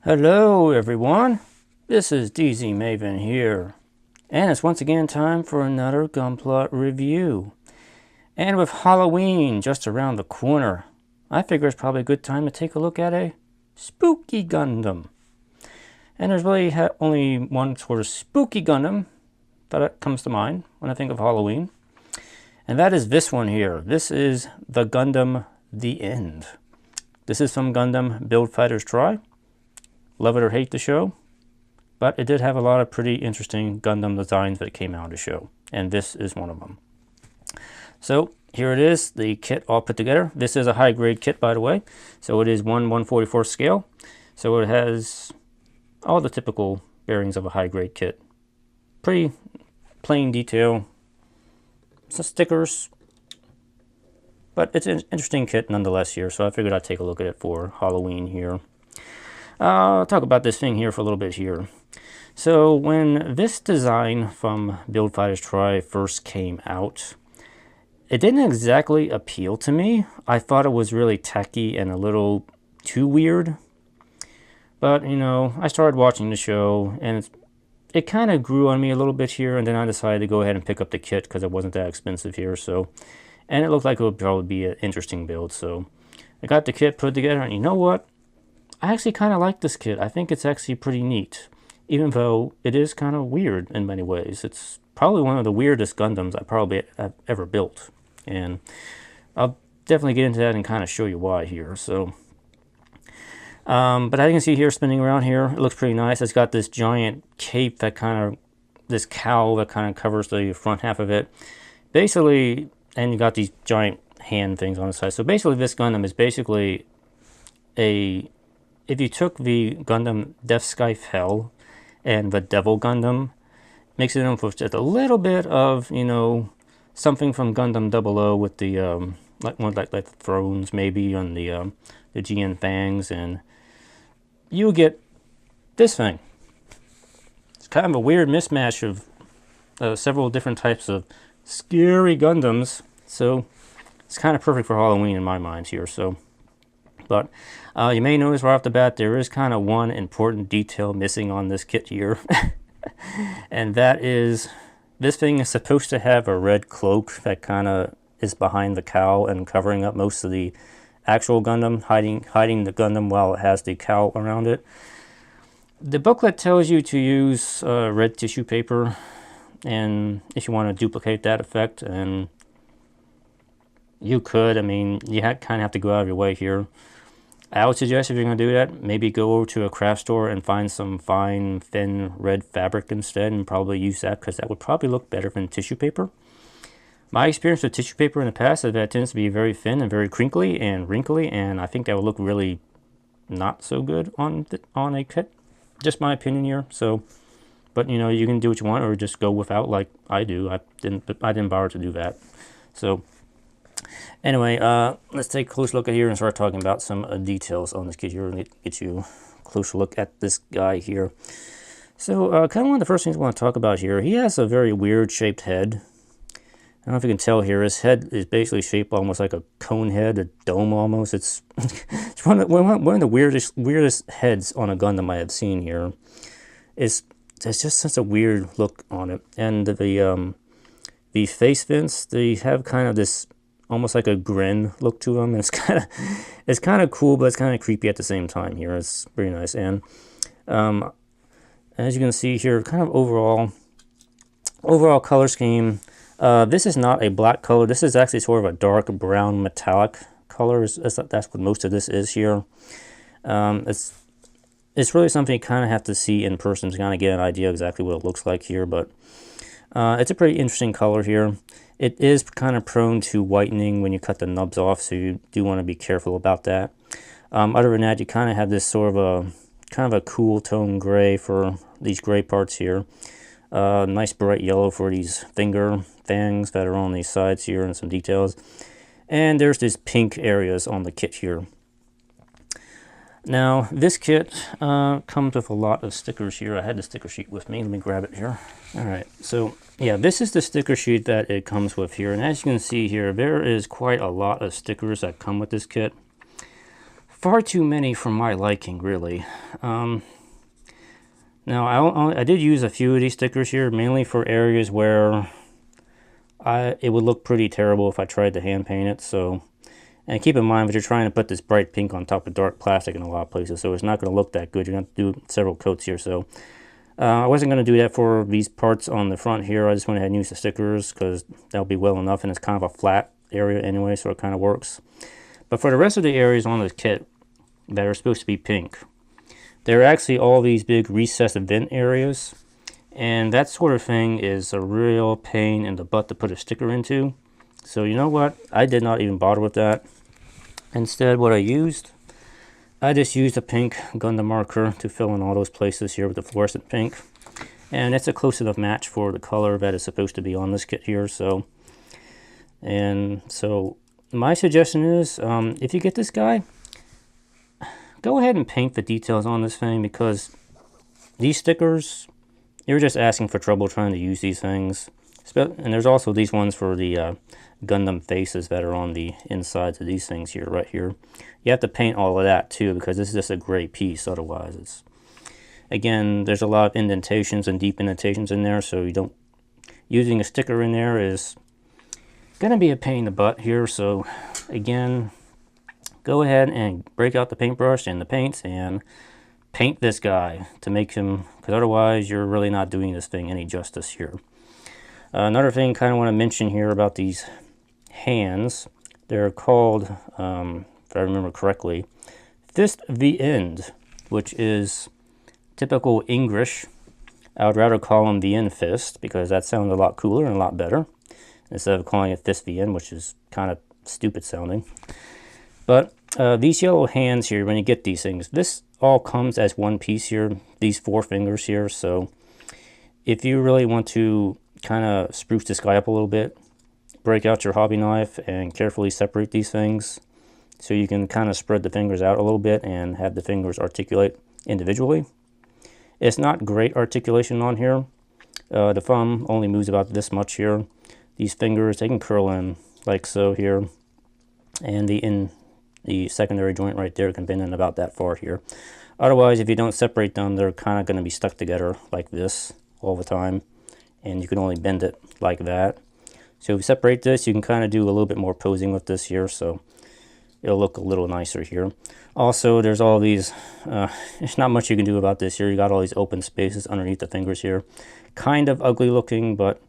Hello everyone, this is DZ Maven here, and it's once again time for another Gunpla review. And with Halloween just around the corner, I figure it's probably a good time to take a look at a spooky Gundam. And there's really only one sort of spooky Gundam that comes to mind when I think of Halloween, and that is this one here. This is the Gundam The End. This is from Gundam Build Fighters Try. Love it or hate the show, but it did have a lot of pretty interesting Gundam designs that came out of the show, and this is one of them. So here it is, the kit all put together. This is a high grade kit, by the way, so it is 1/144 scale, so it has all the typical bearings of a high grade kit. Pretty plain detail, some stickers, but it's an interesting kit nonetheless here, so I figured I'd take a look at it for Halloween here. I'll talk about this thing here for a little bit here. So when this design from Build Fighters Try first came out, it didn't exactly appeal to me. I thought it was really tacky and a little too weird. But, you know, I started watching the show and it kind of grew on me a little bit here, and then I decided to go ahead and pick up the kit because it wasn't that expensive here. So, and it looked like it would probably be an interesting build. So I got the kit put together, and you know what? I actually kind of like this kit. I think it's actually pretty neat, even though it is kind of weird in many ways. It's probably one of the weirdest Gundams I've ever built, and I'll definitely get into that and kind of show you why here. So, but as you can see here, spinning around here, it looks pretty nice. It's got this giant cape that this cowl that kind of covers the front half of it, basically, and you got these giant hand things on the side. So basically, this Gundam is basically if you took the Gundam Death Scythe Hell and the Devil Gundam, mix it in with just a little bit of, you know, something from Gundam 00 with the like the thrones maybe on the GN Fangs, and you get this thing. It's kind of a weird mismatch of several different types of scary Gundams, so it's kind of perfect for Halloween in my mind here. So, but you may notice right off the bat there is kind of one important detail missing on this kit here. And that is, this thing is supposed to have a red cloak that kind of is behind the cowl and covering up most of the actual Gundam, hiding the Gundam while it has the cowl around it. The booklet tells you to use red tissue paper, and if you want to duplicate that effect, and you could. I mean, you kind of have to go out of your way here. I would suggest, if you're going to do that, maybe go over to a craft store and find some fine, thin red fabric instead, and probably use that, because that would probably look better than tissue paper. My experience with tissue paper in the past is that it tends to be very thin and very crinkly and wrinkly, and I think that would look really not so good on a kit. Just my opinion here. So, but you know, you can do what you want, or just go without, like I do. I didn't bother to do that. So anyway, let's take a close look at here and start talking about some details on this kit here, and get you a closer look at this guy here. So kind of one of the first things I want to talk about here, he has a very weird shaped head. I don't know if you can tell here, his head is basically shaped almost like a cone head, a dome almost. It's one of the weirdest heads on a Gundam I have seen here. There's just such a weird look on it. And the face vents, they have kind of this almost like a grin look to them. And it's kind of cool, but it's kind of creepy at the same time here. It's very nice. And as you can see here, kind of overall color scheme. This is not a black color. This is actually sort of a dark brown metallic color. That's what most of this is here. It's really something you kind of have to see in person to kind of get an idea exactly what it looks like here. But it's a pretty interesting color here. It is kind of prone to whitening when you cut the nubs off, so you do want to be careful about that. Other than that, you kind of have this sort of a cool tone gray for these gray parts here. Nice bright yellow for these finger fangs that are on these sides here, and some details. And there's these pink areas on the kit here. Now, this kit comes with a lot of stickers here. I had the sticker sheet with me. Let me grab it here. All right, so yeah, this is the sticker sheet that it comes with here. And as you can see here, there is quite a lot of stickers that come with this kit. far too many for my liking, really. Now, I did use a few of these stickers here, mainly for areas where it would look pretty terrible if I tried to hand paint it. So, and keep in mind, if you're trying to put this bright pink on top of dark plastic in a lot of places, so it's not going to look that good. You're going to have to do several coats here. So, I wasn't going to do that for these parts on the front here. I just went ahead and used the stickers because that'll be well enough, and it's kind of a flat area anyway, so it kind of works. But for the rest of the areas on this kit that are supposed to be pink, there are actually all these big recessed vent areas, and that sort of thing is a real pain in the butt to put a sticker into. So you know what? I did not even bother with that. Instead, what I just used a pink Gundam marker to fill in all those places here with the fluorescent pink. And it's a close enough match for the color that is supposed to be on this kit here. So my suggestion is, if you get this guy, go ahead and paint the details on this thing, because these stickers, you're just asking for trouble trying to use these things. And there's also these ones for the Gundam faces that are on the insides of these things here, right here. You have to paint all of that too, because this is just a gray piece. Otherwise, it's, again, there's a lot of indentations and deep indentations in there, so using a sticker in there is gonna be a pain in the butt here. So again, go ahead and break out the paintbrush and the paints and paint this guy to make him, because otherwise you're really not doing this thing any justice here. Another thing I kind of want to mention here about these hands, they're called, if I remember correctly, fist v end, which is typical English. I would rather call them the end fist, because that sounds a lot cooler and a lot better, instead of calling it fist v end, which is kind of stupid sounding. But these yellow hands here, when you get these things, this all comes as one piece here, these 4 fingers here. So if you really want to kind of spruce this guy up a little bit, break out your hobby knife and carefully separate these things so you can kind of spread the fingers out a little bit and have the fingers articulate individually. It's not great articulation on here. The thumb only moves about this much here. These fingers, they can curl in like so here, and the secondary joint right there can bend in about that far here. Otherwise, if you don't separate them, they're kind of going to be stuck together like this all the time, and you can only bend it like that. So if you separate this, you can kind of do a little bit more posing with this here, so it'll look a little nicer here. Also, there's all these, there's not much you can do about this here. You got all these open spaces underneath the fingers here. Kind of ugly looking, but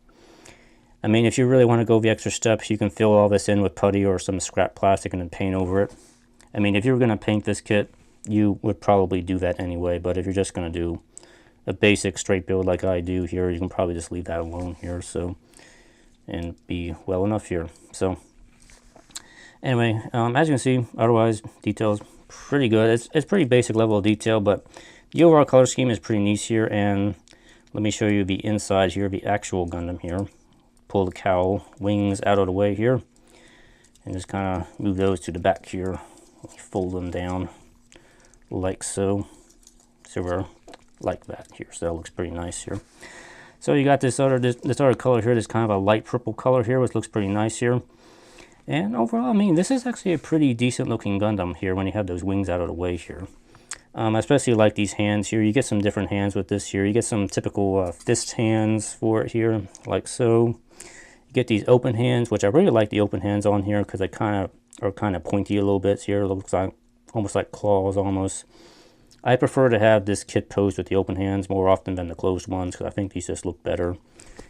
I mean, if you really want to go the extra steps, you can fill all this in with putty or some scrap plastic and then paint over it. I mean, if you were going to paint this kit, you would probably do that anyway, but if you're just going to do a basic straight build like I do here, you can probably just leave that alone here, so, and be well enough here. So anyway, as you can see, otherwise details pretty good. It's pretty basic level of detail, but the overall color scheme is pretty nice here. And let me show you the inside here, the actual Gundam here. Pull the cowl wings out of the way here and just kind of move those to the back here. Fold them down like so. So we're like that here, so that looks pretty nice here. So you got this other color here, this kind of a light purple color here, which looks pretty nice here. And overall, I mean, this is actually a pretty decent looking Gundam here when you have those wings out of the way here. I especially like these hands here. You get some different hands with this here. You get some typical fist hands for it here, like so. You get these open hands, which I really like the open hands on here because they are kind of pointy a little bit here. It looks like almost like claws almost. I prefer to have this kit posed with the open hands more often than the closed ones, because I think these just look better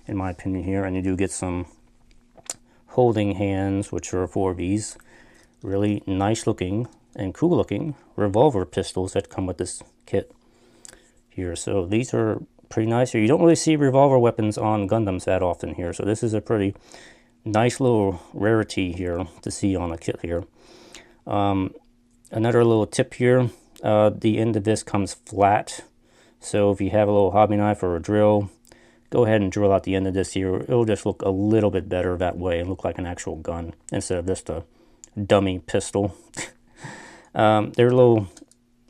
in my opinion here. And you do get some holding hands, which are for these really nice looking and cool looking revolver pistols that come with this kit here. So these are pretty nice here. You don't really see revolver weapons on Gundams that often here, so this is a pretty nice little rarity here to see on a kit here. Another little tip here, the end of this comes flat, so if you have a little hobby knife or a drill, go ahead and drill out the end of this here. It'll just look a little bit better that way and look like an actual gun instead of just a dummy pistol. There are little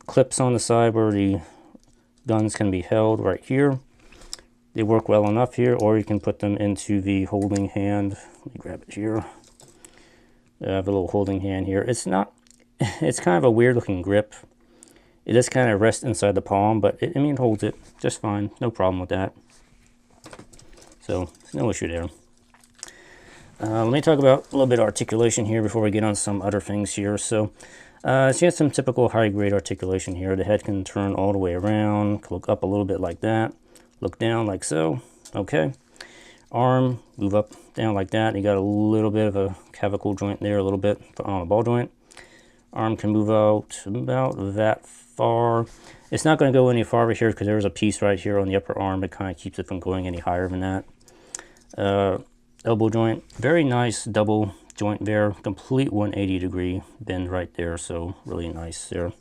clips on the side where the guns can be held right here. They work well enough here, or you can put them into the holding hand. Let me grab it here. I have a little holding hand here. It's not it's kind of a weird looking grip. It does kind of rest inside the palm, but I mean, it holds it just fine. No problem with that. So, no issue there. Let me talk about a little bit of articulation here before we get on some other things here. So you have some typical high-grade articulation here. The head can turn all the way around, look up a little bit like that, look down like so. Okay. Arm, move up, down like that. You got a little bit of a clavicle joint there, a little bit on a ball joint. Arm can move out about that far. It's not going to go any farther here because there's a piece right here on the upper arm that kind of keeps it from going any higher than that. Elbow joint, very nice double joint there, complete 180-degree bend right there, so really nice there.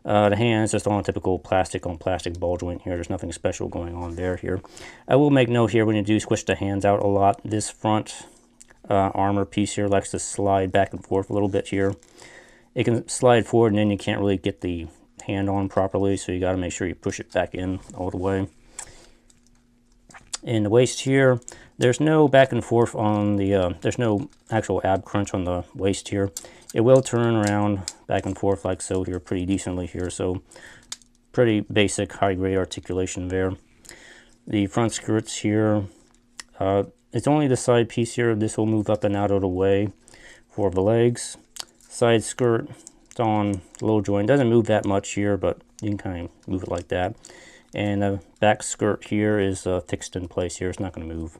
The hands, just on a typical plastic on plastic ball joint here. There's nothing special going on there here. I will make note here, when you do switch the hands out a lot, this front armor piece here likes to slide back and forth a little bit here. It can slide forward and then you can't really get the hand on properly, so you got to make sure you push it back in all the way. In the waist here, there's no back and forth on the, there's no actual ab crunch on the waist here. It will turn around back and forth like so here pretty decently here, so pretty basic high-grade articulation there. The front skirts here, it's only the side piece here. This will move up and out of the way for the legs. Side skirt, it's on low joint. Doesn't move that much here, but you can kind of move it like that. And the back skirt here is fixed in place here. It's not going to move.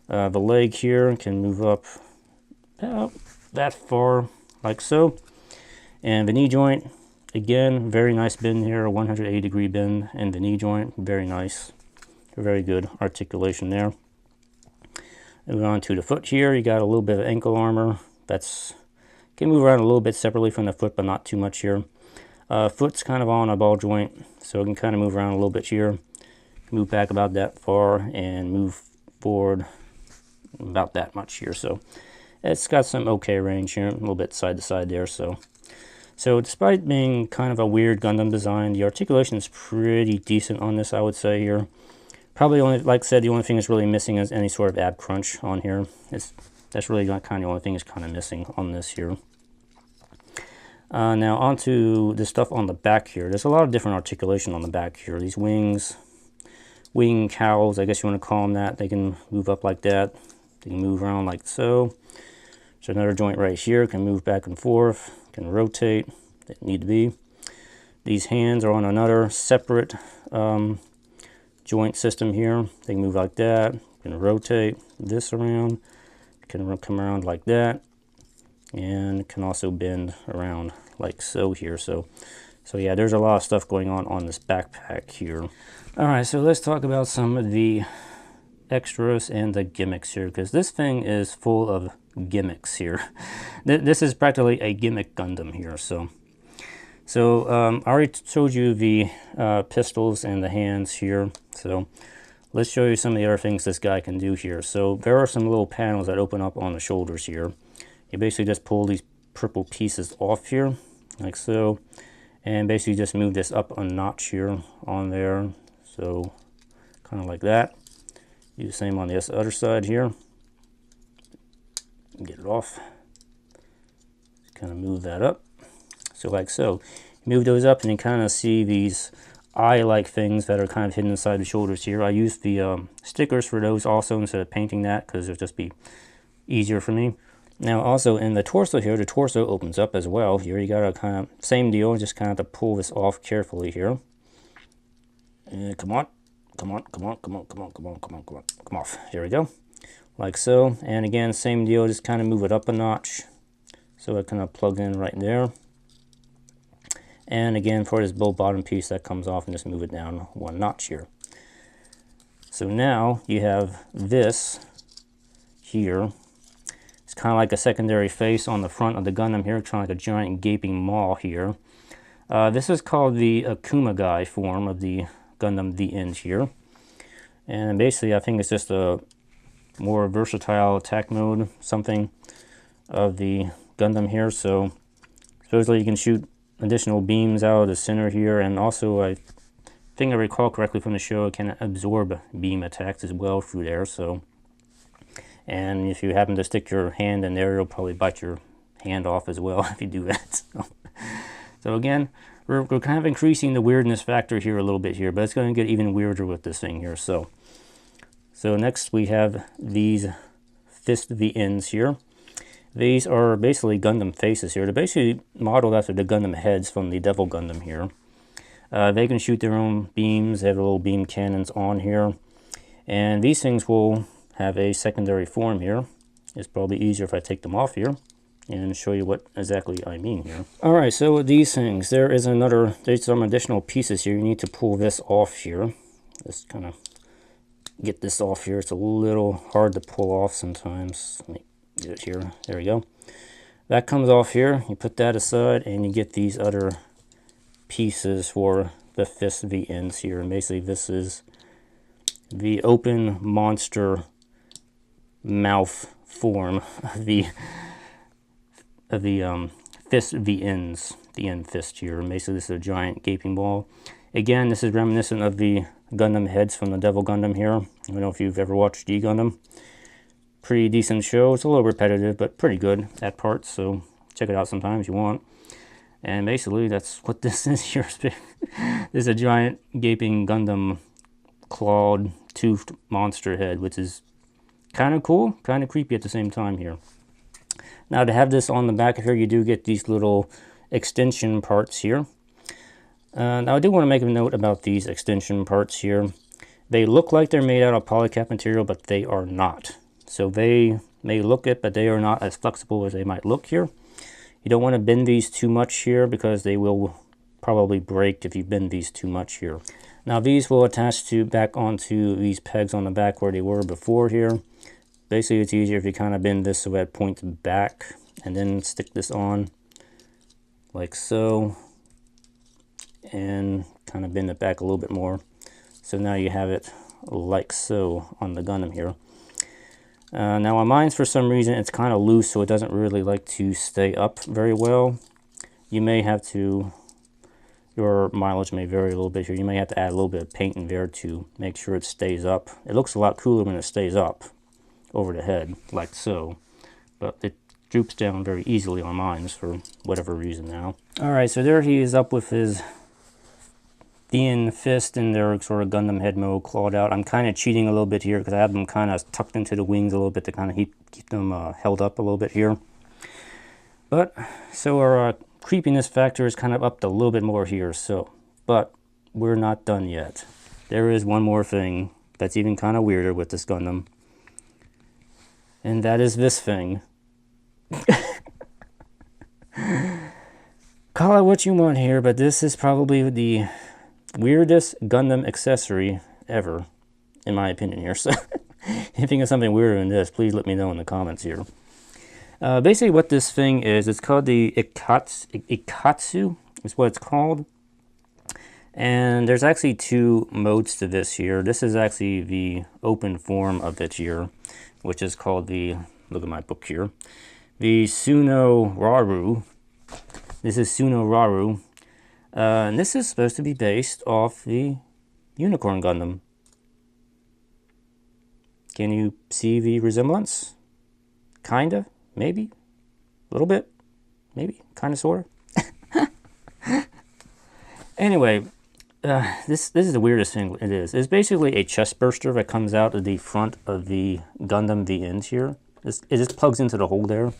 The leg here can move up about that far, like so. And the knee joint, again, very nice bend here, a 180-degree bend in the knee joint. Very nice. Very good articulation there. Moving on to the foot here, you got a little bit of ankle armor. That's can move around a little bit separately from the foot, but not too much here. Foot's kind of on a ball joint, so it can kind of move around a little bit here. Move back about that far and move forward about that much here. So it's got some okay range here, a little bit side to side there. So despite being kind of a weird Gundam design, the articulation is pretty decent on this, I would say here. Probably only, like I said, the only thing that's really missing is any sort of ab crunch on here. That's really kind of the only thing that's kind of missing on this here. Now onto the stuff on the back here. There's a lot of different articulation on the back here. These wings, wing cowls, I guess you want to call them that. They can move up like that. They can move around like so. There's another joint right here. Can move back and forth. Can rotate. They need to be. These hands are on another separate joint system here. They can move like that. Can rotate this around. Can come around like that. And can also bend around like so here. So yeah, there's a lot of stuff going on this backpack here. All right, so let's talk about some of the extras and the gimmicks here, because this thing is full of gimmicks here. This is practically a gimmick Gundam here. So I already showed you the pistols and the hands here. So let's show you some of the other things this guy can do here. So there are some little panels that open up on the shoulders here. You basically just pull these purple pieces off here, like so, and basically just move this up a notch here on there. So kind of like that. Do the same on this other side here. Get it off. Kind of move that up. So like so. Move those up and you kind of see these eye-like things that are kind of hidden inside the shoulders here. I use the stickers for those also instead of painting that, because it'll just be easier for me. Now also in the torso here, the torso opens up as well. Here you gotta kind of, same deal, just kind of to pull this off carefully here. And come on, come on, come on, come on, come on, come on, come on, come on, come off. Here we go. Like so. And again, same deal, just kind of move it up a notch. So it kind of plugs in right there. And again, for this bow bottom piece that comes off, and just move it down one notch here. So now you have this here. It's kind of like a secondary face on the front of the Gundam here, kind of like a giant gaping maw here. This is called the Akumaguy form of the Gundam The End here. And basically I think it's just a more versatile attack mode, something of the Gundam here. So supposedly you can shoot additional beams out of the center here, and also I think I recall correctly from the show, it can absorb beam attacks as well through there. So, and if you happen to stick your hand in there, it'll probably bite your hand off as well if you do that. So again, we're kind of increasing the weirdness factor here a little bit here, but it's going to get even weirder with this thing here. So next we have these fist VNs here. These are basically Gundam faces here. They're basically modeled after the Gundam heads from the Devil Gundam here. They can shoot their own beams. They have little beam cannons on here. And these things will have a secondary form here. It's probably easier if I take them off here and show you what exactly I mean here. Alright, so with these things, there's some additional pieces here. You need to pull this off here. Just kind of get this off here. It's a little hard to pull off sometimes. Let me get it here. There we go. That comes off here. You put that aside and you get these other pieces for the fist VNs here. And basically this is the open monster mouth form of the fist VNs, the end fist here. And basically this is a giant gaping ball. Again, this is reminiscent of the Gundam heads from the Devil Gundam here. I don't know if you've ever watched G Gundam. Pretty decent show. It's a little repetitive, but pretty good at parts, so check it out sometime if you want. And basically that's what this is here. This is a giant gaping Gundam clawed toothed monster head, which is kind of cool, kind of creepy at the same time here. Now to have this on the back of here, you do get these little extension parts here. Now I do want to make a note about these extension parts here. They look like they're made out of polycap material, but they are not. So they may look it, but they are not as flexible as they might look here. You don't want to bend these too much here because they will probably break if you bend these too much here. Now these will attach back onto these pegs on the back where they were before here. Basically it's easier if you kind of bend this so it points back and then stick this on like so and kind of bend it back a little bit more. So now you have it like so on the Gundam here. Now on mine, for some reason, it's kind of loose, so it doesn't really like to stay up very well. You may have to, your mileage may vary a little bit here. You may have to add a little bit of paint in there to make sure it stays up. It looks a lot cooler when it stays up over the head, like so. But it droops down very easily on mine for whatever reason now. Alright, so there he is up with his VN fist in their sort of Gundam head mode, clawed out. I'm kind of cheating a little bit here because I have them kind of tucked into the wings a little bit to kind of keep them held up a little bit here. But, so our creepiness factor is kind of upped a little bit more here, so. But, we're not done yet. There is one more thing that's even kind of weirder with this Gundam. And that is this thing. Call it what you want here, but this is probably the weirdest Gundam accessory ever, in my opinion here. So if you think of something weirder than this, please let me know in the comments here. Basically what this thing is, it's called the Ikkaku, is what it's called. And there's actually two modes to this here. This is actually the open form of it here, which is called the, look at my book here, the Suno Raru. This is Suno Raru. And this is supposed to be based off the Unicorn Gundam. Can you see the resemblance? Kinda, maybe, a little bit, maybe, kinda, sorta. Anyway, this is the weirdest thing it is. It's basically a chest burster that comes out of the front of the Gundam VNs here. It just plugs into the hole there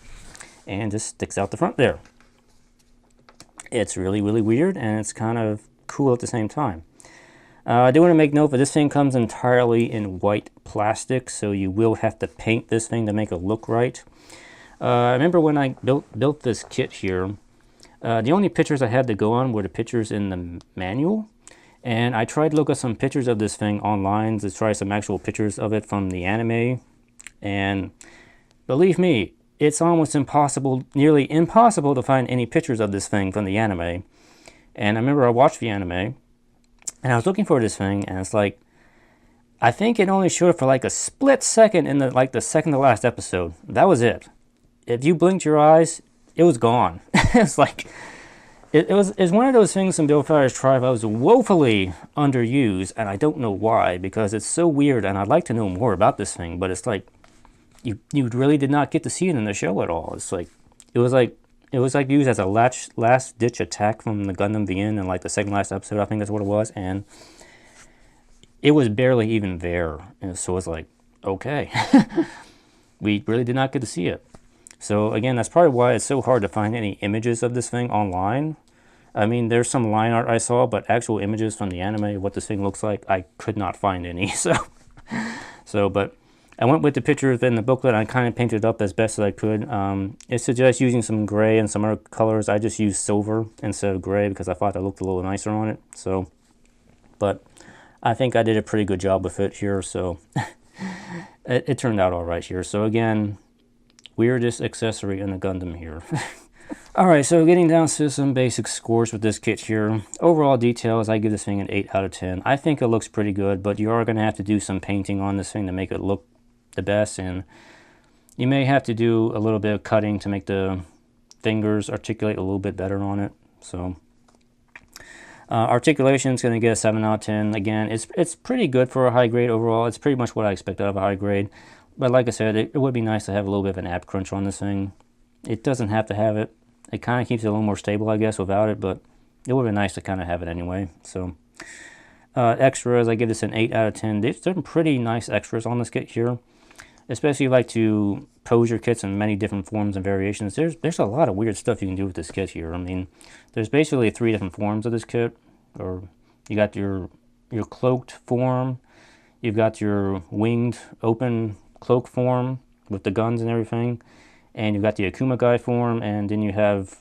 and just sticks out the front there. It's really, really weird, and it's kind of cool at the same time. I do want to make note that this thing comes entirely in white plastic, so you will have to paint this thing to make it look right. I remember when I built this kit here, the only pictures I had to go on were the pictures in the manual, and I tried to look at some pictures of this thing online to try some actual pictures of it from the anime, and believe me, it's almost impossible, nearly impossible to find any pictures of this thing from the anime. And I remember I watched the anime, and I was looking for this thing, and it's like, I think it only showed it for like a split second in the second to last episode. That was it. If you blinked your eyes, it was gone. It's like, it's one of those things in Build Fighters Try that was woefully underused, and I don't know why, because it's so weird, and I'd like to know more about this thing, but it's like, you really did not get to see it in the show at all. It's like, It was like used as a last ditch attack from the Gundam VN in like the second last episode. I think that's what it was, and it was barely even there. And so it's like, okay, we really did not get to see it. So again, that's probably why it's so hard to find any images of this thing online. I mean, there's some line art I saw, but actual images from the anime, what this thing looks like, I could not find any. But I went with the pictures in the booklet. I kind of painted it up as best as I could. It suggests using some gray and some other colors. I just used silver instead of gray because I thought that looked a little nicer on it. So, but I think I did a pretty good job with it here. So it turned out all right here. So again, weirdest accessory in the Gundam here. Alright, so getting down to some basic scores with this kit here. Overall details, I give this thing an 8 out of 10. I think it looks pretty good, but you are going to have to do some painting on this thing to make it look the best, and you may have to do a little bit of cutting to make the fingers articulate a little bit better on it. So articulation is going to get a 7 out of 10. Again, it's pretty good for a high grade overall. It's pretty much what I expect out of a high grade. But like I said, it would be nice to have a little bit of an ab crunch on this thing. It doesn't have to have it. It kind of keeps it a little more stable, I guess, without it, but it would be nice to kind of have it anyway. So extras, I give this an 8 out of 10. There's some pretty nice extras on this kit here, especially if you like to pose your kits in many different forms and variations. There's a lot of weird stuff you can do with this kit here. I mean, there's basically 3 different forms of this kit. Or you got your cloaked form, you've got your winged open cloak form with the guns and everything, and you've got the Akumaguy form, and then you have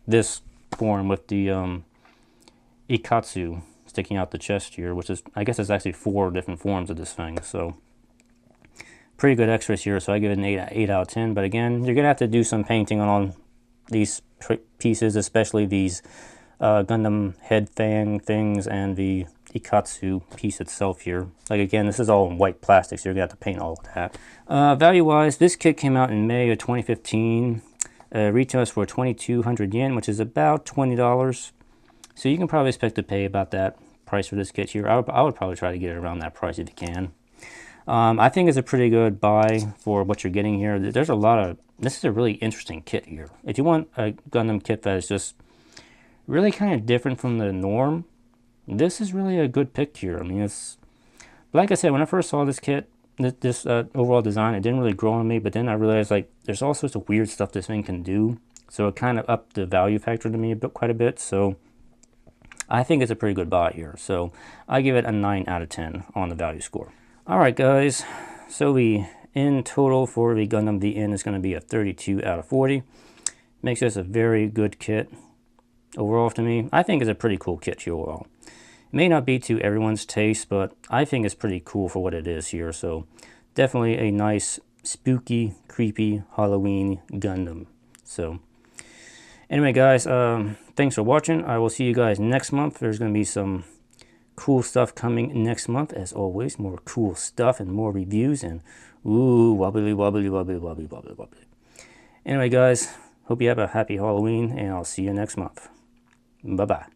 this form with the Ikkaku sticking out the chest here, which is, I guess, it's actually 4 different forms of this thing. So pretty good extras here. So I give it an 8 out of 10. But again, you're gonna have to do some painting on these pieces, especially these Gundam head fan things and the Ikkaku piece itself here. Like again, this is all in white plastic, so you're gonna have to paint all of that. Value-wise, this kit came out in May of 2015. Retails for 2,200 yen, which is about $20. So you can probably expect to pay about that price for this kit here. I would probably try to get it around that price if you can. I think it's a pretty good buy for what you're getting here. There's a lot of, this is a really interesting kit here. If you want a Gundam kit that is just really kind of different from the norm, this is really a good pick here. I mean, it's, like I said, when I first saw this kit, this overall design, it didn't really grow on me, but then I realized, like, there's all sorts of weird stuff this thing can do. So it kind of upped the value factor to me quite a bit. So I think it's a pretty good buy here. So I give it a 9 out of 10 on the value score. Alright guys, so the in total for the Gundam VN is going to be a 32 out of 40. Makes this a very good kit overall to me. I think it's a pretty cool kit here overall. It may not be to everyone's taste, but I think it's pretty cool for what it is here. So definitely a nice, spooky, creepy Halloween Gundam. So anyway guys, thanks for watching. I will see you guys next month. There's going to be some cool stuff coming next month, as always. More cool stuff and more reviews and ooh, wobbly, wobbly, wobbly, wobbly, wobbly, wobbly. Anyway guys, hope you have a happy Halloween, and I'll see you next month. Bye-bye.